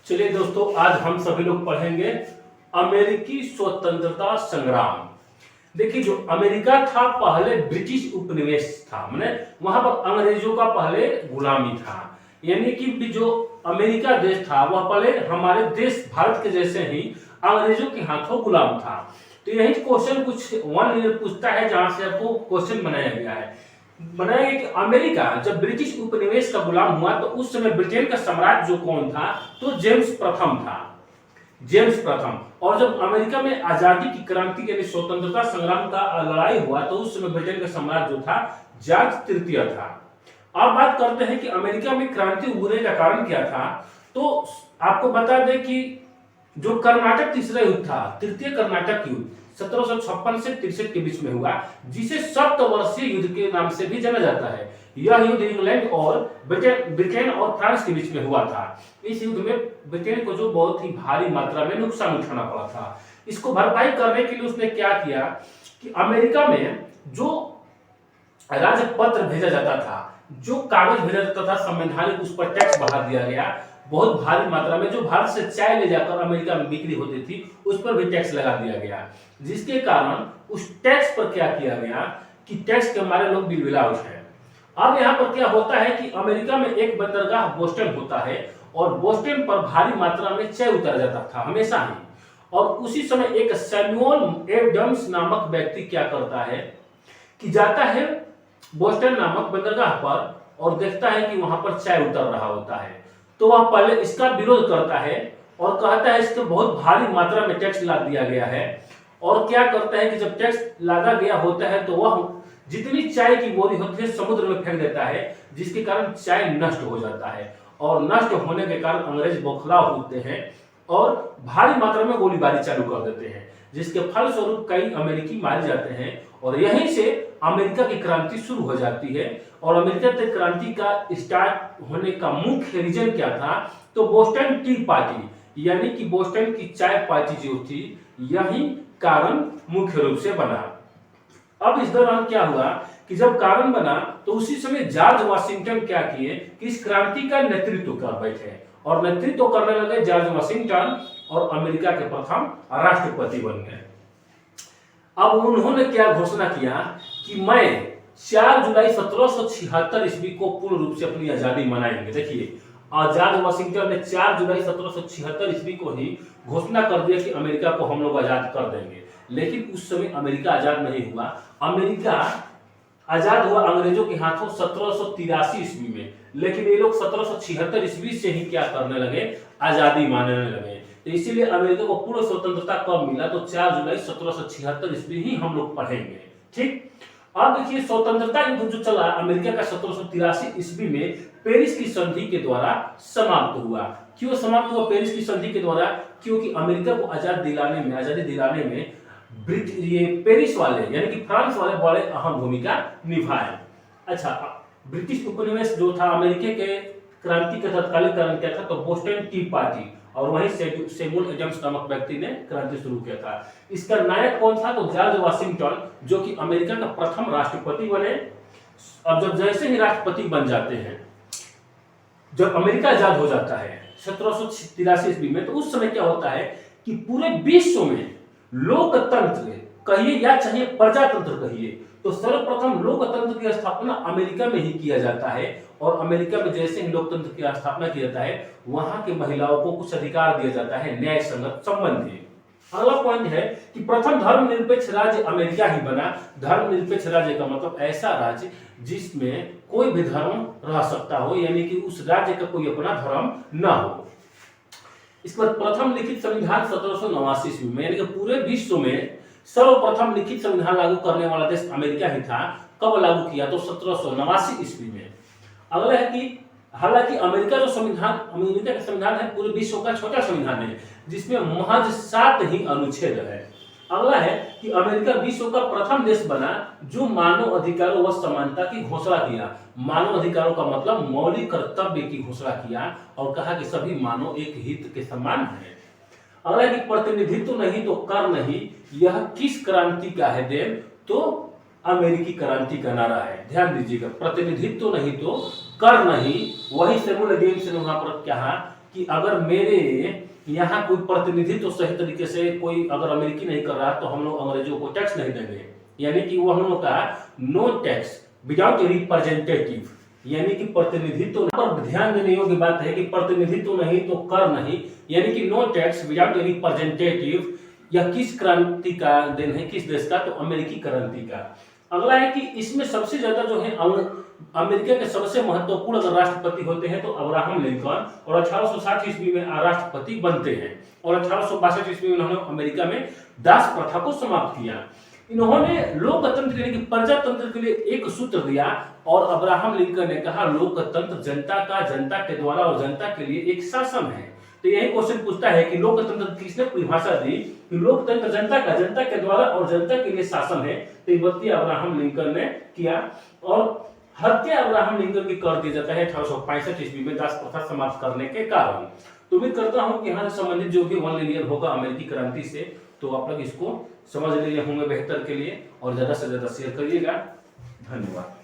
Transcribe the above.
चलिए दोस्तों, आज हम सभी लोग पढ़ेंगे अमेरिकी स्वतंत्रता संग्राम। देखिए, जो अमेरिका था पहले ब्रिटिश उपनिवेश था, माने वहां पर अंग्रेजों का पहले गुलामी था। यानी कि जो अमेरिका देश था वह पहले हमारे देश भारत के जैसे ही अंग्रेजों के हाथों गुलाम था। तो यही क्वेश्चन कुछ वन ईयर पूछता है, जहां से आपको क्वेश्चन बनाया गया कि अमेरिका जब ब्रिटिश उपनिवेश का गुलाम हुआ तो उस समय ब्रिटेन का सम्राट जो कौन था, तो जेम्स प्रथम था। जेम्स प्रथम। और जब अमेरिका में आजादी की क्रांति यानी स्वतंत्रता संग्राम का लड़ाई हुआ तो उस समय ब्रिटेन का सम्राट जो था जॉर्ज तृतीय था। अब बात करते हैं कि अमेरिका में क्रांति उभरने का कारण क्या था। तो आपको बता दें कि जो कर्नाटक तीसरा युद्ध था, तृतीय कर्नाटक युद्ध 1756 से 63 के बीच में हुआ, जिसे सप्तवर्षीय युद्ध के नाम से भी जाना जाता है। यह युद्ध इंग्लैंड और ब्रिटेन और फ्रांस के बीच में हुआ था। इस युद्ध में ब्रिटेन को जो बहुत ही भारी मात्रा में नुकसान उठाना पड़ा था। इसको भरपाई करने के लिए उसने क्या किया कि अमेरिका में जो राजपत्र भेजा जाता था, जो कागज भेजा जाता था संवैधानिक, उस पर टैक्स बढ़ा दिया गया बहुत भारी मात्रा में। जो भारत से चाय ले जाकर अमेरिका में बिक्री होती थी उस पर भी टैक्स लगा दिया गया, जिसके कारण उस टैक्स पर क्या किया गया कि टैक्स के मारे लोग बिलबिला उठे। अब यहाँ पर क्या होता है कि अमेरिका में एक बंदरगाह बोस्टन होता है और बोस्टन पर भारी मात्रा में चाय उतारा जाता था हमेशा ही। और उसी समय एक सैमुअल एडम्स नामक व्यक्ति क्या करता है कि जाता है बोस्टन नामक बंदरगाह पर और देखता है कि वहां पर चाय उतर रहा होता है। तो वह पहले इसका विरोध करता है और कहता है इसके बहुत भारी मात्रा में टैक्स लाद दिया गया है। और क्या करता है कि जब टैक्स लादा गया होता है तो वह जितनी चाय की बोरी होती है समुद्र में फेंक देता है, जिसके कारण चाय नष्ट हो जाता है। और नष्ट होने के कारण अंग्रेज बौखलाव होते हैं और भारी मात्रा में गोलीबारी चालू कर देते हैं, जिसके फलस्वरूप कई अमेरिकी मारे जाते हैं। और यहीं से अमेरिका की क्रांति शुरू हो जाती है। और अमेरिका की क्रांति का स्टार्ट होने का मुख्य रीजन क्या था, तो बोस्टन टी पार्टी यानी कि बोस्टन की चाय पार्टी जो थी, यही कारण मुख्य रूप से बना। अब इस दौरान क्या हुआ कि जब कारण बना तो उसी समय जॉर्ज वाशिंगटन क्या किए कि इस क्रांति का नेतृत्व कर बैठे और नेतृत्व करने लगे जॉर्ज वाशिंगटन और अमेरिका के प्रथम राष्ट्रपति बन गए। अब उन्होंने क्या घोषणा किया कि मैं 4 जुलाई 1776 ईस्वी को पूर्ण रूप से अपनी आजादी मनाएंगे। देखिए, जॉर्ज वाशिंगटन ने 4 जुलाई 1776 ईस्वी को ही घोषणा कर दिया कि अमेरिका को हम लोग आजाद कर देंगे। लेकिन उस समय अमेरिका आजाद नहीं हुआ। अमेरिका आजाद हुआ अंग्रेजों के हाथों 1783 ईस्वी में। लेकिन ये लोग 1776 ईस्वी से ही क्या करने लगे, आजादी मानने लगे। तो इसीलिए अमेरिका को पूर्ण स्वतंत्रता कब मिला, तो 4 जुलाई 1776 ईस्वी ही हम लोग पढ़ेंगे। ठीक, अब देखिए स्वतंत्रता युद्ध जो चला अमेरिका का 1783 ईस्वी में पेरिस की संधि के द्वारा समाप्त हुआ। क्यों समाप्त हुआ पेरिस की संधि के द्वारा? क्योंकि अमेरिका को आजादी दिलाने में ये पेरिस वाले यानी कि फ्रांस वाले बड़े अहम भूमिका निभाए। अच्छा, ब्रिटिश उपनिवेश जो था अमेरिका के क्रांति का तत्कालीन कारण क्या था, तो बोस्टन टी पार्टी, और वहीं सैमुअल एडम्स नामक व्यक्ति ने क्रांति शुरू किया था। इसका नायक कौन था, तो जॉर्ज वाशिंगटन, जो कि अमेरिका का प्रथम राष्ट्रपति बने। अब जब जैसे ही राष्ट्रपति बन जाते हैं, जब अमेरिका आजाद हो जाता है 1783 ईस्वी में, तो उस समय क्या होता है कि पूरे विश्व में लोकतंत्र कहिए या चाहे प्रजातंत्र कहिए, तो सर्वप्रथम लोकतंत्र की स्थापना अमेरिका में ही किया जाता है। और अमेरिका में जैसे ही लोकतंत्र की स्थापना किया जाता है, वहां के महिलाओं को कुछ अधिकार दिया जाता है न्याय संगत संबंधी। अगला पॉइंट है कि प्रथम धर्मनिरपेक्ष राज्य अमेरिका ही बना। धर्मनिरपेक्ष राज्य का मतलब ऐसा राज्य जिसमें कोई भी धर्म रह सकता हो, यानी कि उस राज्य का कोई अपना धर्म न हो। इसके बाद प्रथम लिखित संविधान 1789 ईस्वी में, यानी कि पूरे विश्व में सर्वप्रथम लिखित संविधान लागू करने वाला देश अमेरिका ही था। कब लागू किया, तो 1789 ईस्वी में। अगला है कि हालांकि अमेरिका का संविधान है पूरे विश्व का छोटा संविधान है, जिसमें महज 7 ही अनुच्छेद है। अगला है कि अमेरिका विश्व का प्रथम देश बना जो मानव अधिकारों व समानता की घोषणा किया। मानव अधिकारों का मतलब मौलिक कर्तव्य की घोषणा किया और कहा कि सभी मानव एक हित के समान है। अगला है कि प्रतिनिधित्व नहीं तो कर नहीं, यह किस क्रांति का है देन, तो अमेरिकी क्रांति का नारा है। ध्यान दीजिएगा, प्रतिनिधित्व नहीं तो कर नहीं। वही सैमुअल एडम्स ने वहां पर कहा कि अगर मेरे यहाँ कोई प्रतिनिधित्व तो सही तरीके से कोई अगर अमेरिकी नहीं कर रहा तो हम लोग अंग्रेजों को टैक्स नहीं देंगे, यानी कि वो हम लोग का नो टैक्स विदाउट रिप्रेजेंटेटिव, यानी कि प्रतिनिधित्व पर ध्यान देने योग्य बात है कि प्रतिनिधित्व नहीं तो कर नहीं, यानी कि नो टैक्स विदाउट रिप्रेजेंटेटिव। यह किस क्रांति का दिन है, किस देश का? तो अमेरिकी क्रांति का। अगला है कि इसमें सबसे ज्यादा जो है अमेरिका के सबसे महत्वपूर्ण अगर राष्ट्रपति होते हैं तो अब्राहम लिंकन, और 1860 ईस्वी में राष्ट्रपति बनते हैं, और 1862 ईस्वी में उन्होंने अमेरिका में दास प्रथा को समाप्त किया। इन्होंने लोकतंत्र यानी कि प्रजातंत्र के लिए एक सूत्र दिया, और अब्राहम लिंकन ने कहा लोकतंत्र जनता का, जनता के द्वारा और जनता के लिए एक शासन है। तो यही क्वेश्चन पूछता है कि लोकतंत्र किसने परिभाषा दी कि लोकतंत्र जनता का, जनता के द्वारा और जनता के लिए शासन है? तो ये बत्ती अब्राहम लिंकन ने किया, और हत्या अब्राहम लिंकन की कर दी जाता है 1865 ईस्वी में दास प्रथा समाप्त करने के कारण। तो उम्मीद करता हूं कि यहाँ से संबंधित जो भी वन लिनियर होगा अमेरिकी क्रांति से, तो आप लोग इसको समझ लिए होंगे बेहतर के लिए, और ज्यादा से ज्यादा शेयर करिएगा। धन्यवाद।